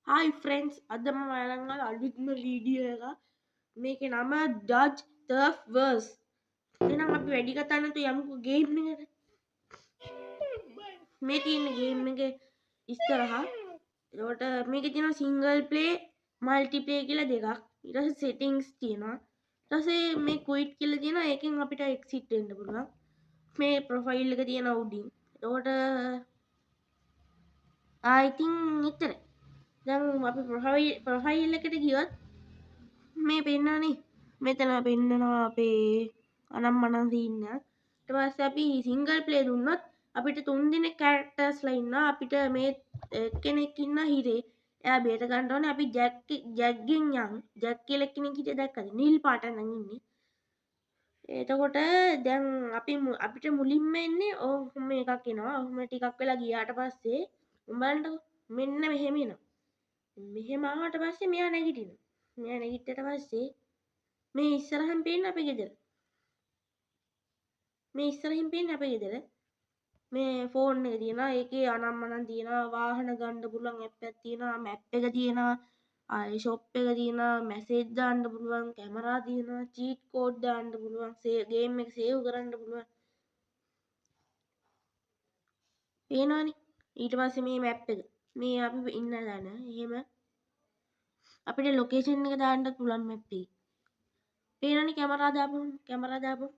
Hi friends, අද මම අරන් ආව අලුත්ම වීඩියෝ එකක්. මේකේ නම Dodge Turf Wars. එහෙනම් අපි වැඩි කතා නැතුව යමුකෝ ගේම් එකට. මේ තියෙන ගේම් එකේ ඉස්සරහා. එතකොට මේකේ තියෙනවා සිංගල් ප්ලේ, මල්ටි ප්ලේ කියලා දෙකක්. ඊට පස්සේ සෙටින්ග්ස් තියෙනවා. ඊට පස්සේ මේ ක්විට් කියලා තියෙනවා. ඒකෙන් අපිට එක්සිට් වෙන්න පුළුවන්. මේ ප්‍රොෆයිල් එක තියෙනවා උඩින්. එතකොට I think එච්චරයි. දැන් අපි ප්‍රොෆයිල් එකට ගියොත් මේ පෙන්නනේ මෙතන පෙන්නනවා අපේ අනම්මනම් සීන් එක. ඊට පස්සේ අපි සිංගල් ප්ලේ දුන්නොත් අපිට 3 දිනක් කැරක්ටර්ස්ලා ඉන්නවා. අපිට මේ කෙනෙක් ඉන්න හිරේ. එයා බේර ගන්න ඕනේ. අපි ජැක්ගෙන් යන්. ජැක් කියලා කෙනෙක් හිටිය දැක්කද? නිල් පාට නම් ඉන්නේ. එතකොට දැන් අපිට මුලින්ම එන්නේ ඔහොම එකක් එනවා. ඔහොම ටිකක් වෙලා ගියාට පස්සේ උඹලන්ට මෙන්න මෙහෙම එනවා. මෙහෙම ආවට පස්සේ මෙයා නැගිටිනවා. මෙයා නැගිට්ටට පස්සේ මේ ඉස්සරහින් පේන්නේ අපේ ගෙදර. මේ ඉස්සරහින් පේන්නේ අපේ ගෙදර. මේ ෆෝන් එක තියෙනවා. ඒකේ අනම්මනම් තියෙනවා. වාහන ගන්න පුළුවන් ඇප් එකක් තියෙනවා. මැප් එක තියෙනවා. ආයේ ෂොප් එක තියෙනවා. මැසේජ් දාන්න පුළුවන්. කැමරා තියෙනවා. චීට් කෝඩ් දාන්න පුළුවන්. ගේම් එක සේව් කරන්න පුළුවන්. පේනවනේ. ඊට පස්සේ මේ මැප් එක. මේ අපි ඉන්න තැන. එහෙම අපිට ලොකේෂන් එක දාන්නත් පුළුවන් මැප් එකේ. පේනවනේ කැමරා දාපුවම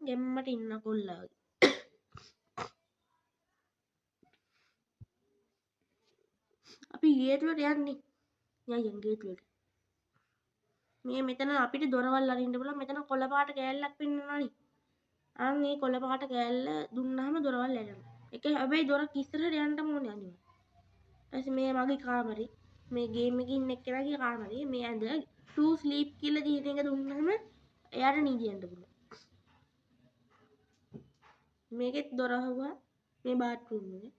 ගෙම්මට ඉන්න කොල්ලා වගේ. අපි ගේට්ටුවට යන්නේ. යන් ගේට්ටුවට. මේ මෙතන අපිට දොරවල් අරින්න පුළුවන්. මෙතන කොළ පාට කෑල්ලක් පෙන්වනවානේ. අන් මේ කොළ පාට කෑල්ල දුන්නාම දොරවල් ඇරෙනවා. ඒක හැබැයි දොර ඉස්සරහට යන්නම ඕනේ අනිවාර්යෙන්. ඊපස්සේ මේ මගේ කාමරේ මේ ගේම් එකේ ඉන්න එක්කෙනාගේ කාමරේ මේ ඇඳ to sleep කියලා තියෙන එක දුන්නාම එයාට නිදියන්න පුළුවන්. මේකෙත් දොර අහුවා මේ බාත් รู ම් එකේ.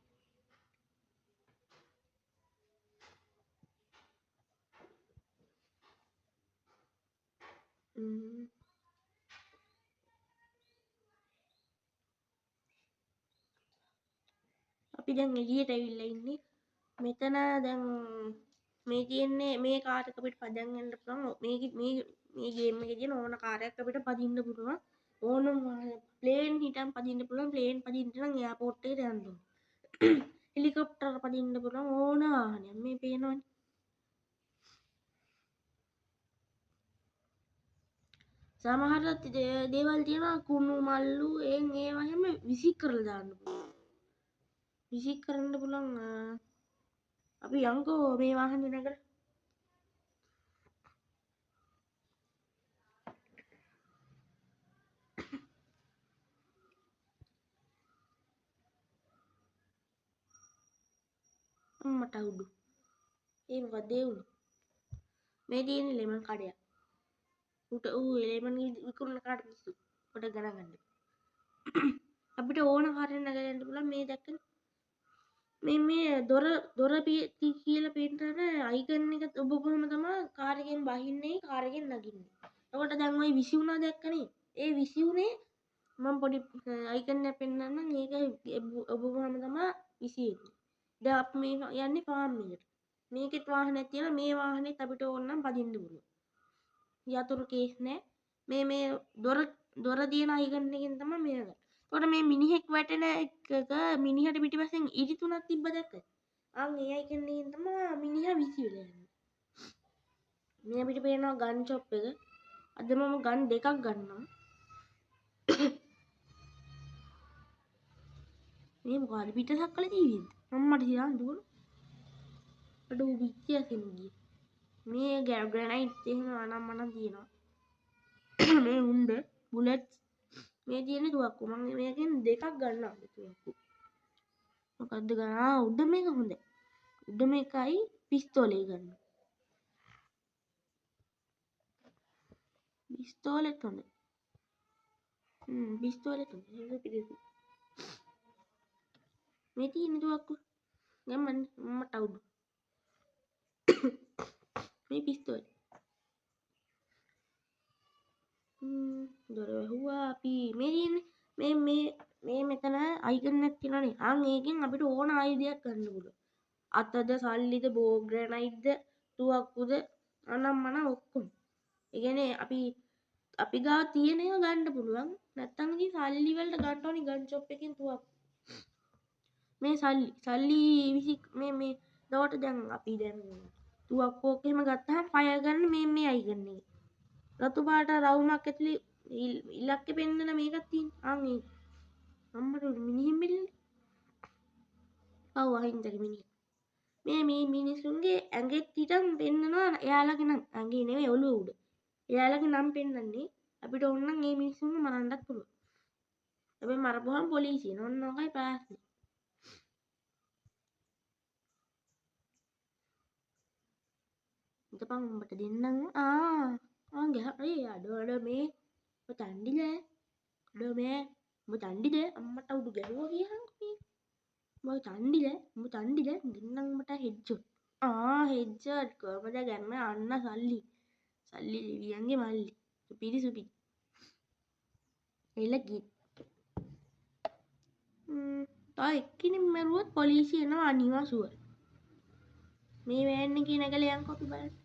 අපි දැන් එළියට ඇවිල්ලා ඉන්නේ. මෙතන දැන් මේ තියෙන්නේ මේ කාර් එක අපිට පදන් ගන්න පුළුවන්. මේ ගේම් එකේ තියෙන ඕන කාර් එකක් අපිට පදින්න පුළුවන්. ඕනම ප්ලේන් හිටන් පදින්න පුළුවන්. ප්ලේන් පදින්න නම් එයාපෝට් එකට යන්න ඕන. හෙලිකොප්ටර් පදින්න පුළුවන් ඕන වාහනයක්. මේ පේනවනේ. සමහර දේවල් තියෙනවා කුණු මල්ලු ඒවා හැම විසි කරලා දාන්න පුළුවන්. විසි කරන්න පුළුවන්. අපි යන්කෝ මේ වාහනේ නැගලා අම්මට උඩු. ඒ මොකද ඒ උනේ? මේ තියෙන ලෙමන් කඩයක්. උට ලෙමන් විකුණන කාට පිස්සු. කොට ගණන් ගන්න. අපිට ඕන කාරෙන් නැගලා යන්න පුළුවන් මේ දැක්කනේ. මේ දොර කියලා පෙන්නන අයිකන් එක ඔබපුවම තමයි කාර් එකෙන් බහින්නේ කාර් එකෙන් නගින්නේ. එතකොට දැන් ওই 20 වුණා දැක්කනේ. ඒ 20 උනේ මම පොඩි අයිකන් එක පෙන්නන්නම්. ඒක ඔබපුවම තමයි 20 එන්නේ. දැන් අපි මේ යන්නේ ෆාම් එකට. මේකෙත් වාහනයක් තියෙනවා. මේ වාහනේත් අපිට ඕන නම් පදින්න පුළුවන්. යතුරු කේස් නෑ. මේ දොර තියෙන අයිකන් එකෙන් තමයි මේක ගන්න. එතකොට මේ මිනිහෙක් වැටෙන එකක මිනිහට පිටිපස්සෙන් ඉරි තුනක් තිබ්බ දැක්කද? අන් ඒ අයිකන් එකෙන් තමයි මිනිහා විසි වෙලා යන්නේ. මේ අපිට පේනවා ගන් ෂොප් එක. අද මම ගන් දෙකක් ගන්නවා. මේ මොකද පිටසක් කළ ජීවිද? මම්මට හිතන් දුවන. අඩු විච්චයකින් ගියේ. මේ ග්‍රැනයිට් එහෙම අනම්මනම් තියෙනවා. මේ උණ්ඩ බුලට්ස් මේ තියෙන තුවක්කු මම මේකෙන් දෙකක් ගන්නවා තුවක්කු. මොකද්ද ගන්න? උඩ මේක හොඳයි. උඩ මේකයි පිස්තෝලේ ගන්න. පිස්තෝලෙත් හොඳයි. පිස්තෝලෙත් හොඳයි. ඒක පිළිසි. මේ තියෙන තුවක්කු ගමන් මට උඩ. මේ පිස්තෝලේ. දොර වැහුවා අපි මේ තියෙන්නේ මේ මෙතන අයිකන් එකක් තියෙනනේ. අන් ඒකෙන් අපිට ඕන ආයුධයක් ගන්න පුළුවන්. අතද සල්ලිද බෝ ග්‍රැනයිට්ද තුවක්කුද අනම්මන ඔක්කොම. ඒ කියන්නේ අපි ගාව තියෙන ඒවා ගන්න පුළුවන්. නැත්තම් ඉතින් සල්ලි වලට ගන්න ඕනි ගන් ෂොප් එකෙන් තුවක්කු. මේ සල්ලි මේ දවට දැන් අපි දැන් තුවක්කුවක් එහෙම ගත්තාම ෆයර් ගන්න මේ අයිකන් එක. රතු පාට රවුමක් ඇතුලේ ඉලක්කෙ පෙන්නන මේකක් තියෙන. ඒ අම්මට මිනිහෙන් බෙල්ලනේ. පව් අහිංසක මිනිහ. මේ මිනිසුන්ගේ ඇඟෙත් හිටන් පෙන්නනවා එයාලගේ නම් ඇඟේ නෙවෙයි ඔළුව උඩ. එයාලගේ නම් පෙන්නන්නේ අපිට ඕන නම් මේ මිනිස්සුන්ව මරන්නත් පුළුවන්. හැබැයි මරපුවාම පොලිසියෙන් ඔන්න ඔකයි ප්‍රශ්නේ. ඉතපන් උඹට දෙන්නම් ගහේ අඩ මේ ඔබ තණ්ඩිද අඩ මේ උඹ තණ්ඩිද අම්මට උඩු ගැහුවා කියහන්කෝ මේ උඹ තණ්ඩිද දෙන්නම් උඹට හෙඩ්ෂොට් හෙඩ්ෂොට් කොහමද ගන්න අන්න සල්ලි ලිවියන්ගේ මල්ලි සුපිරි එල ගිත් තව එක්කෙනෙක් මැරුවොත් පොලිසිය එනවා අනිවා ෂුවර් මේ වෑන් එකේ නැගලා යන්කෝ අපි බලන්න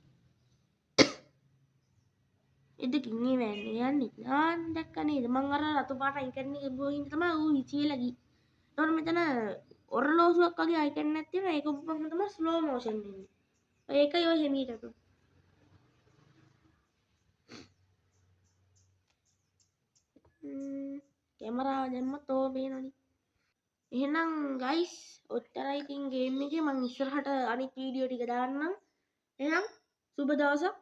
එදකින් මේ වෑන් යන්නේ දැක්ක නේද මං අර රතු පාට අයිකන් එක ගෝහින් තමයි ඌ විසියලා ගියේ එතකොට මෙතන ඔරලෝසුවක් වගේ අයිකන් එකක් තියෙනවා ඒක ඔබපම තමයි ස්ලෝ මෝෂන් එන්නේ ඒකයි ඔය හෙමීට කැමරාව දැම්මත් ඕව පේනවනේ එහෙනම් ගයිස් ඔච්චරයි ඉතින් ගේම් එකේ මං ඉස්සරහට අනිත් වීඩියෝ ටික දාන්නම් එහෙනම් සුබ දවසක්